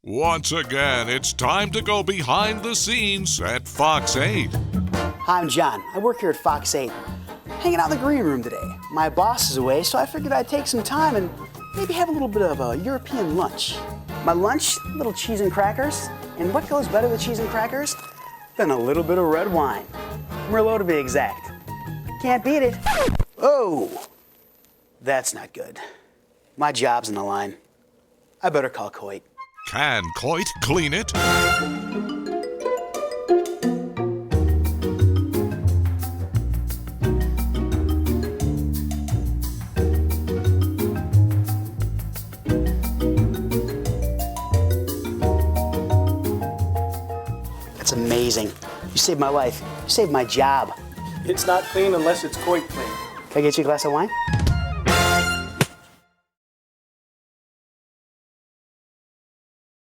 Once again, it's time to go behind the scenes at Fox 8. Hi, I'm John. I work here at Fox 8. Hanging out in the green room today. My boss is away, so I figured I'd take some time and maybe have a little bit of a European lunch. My lunch, a little cheese and crackers. And what goes better with cheese and crackers than a little bit of red wine? Merlot to be exact. Can't beat it. Oh, that's not good. My job's on the line. I better call Coit. Can Coit clean it? That's amazing. You saved my life. You saved my job. It's not clean unless it's Coit clean. Can I get you a glass of wine?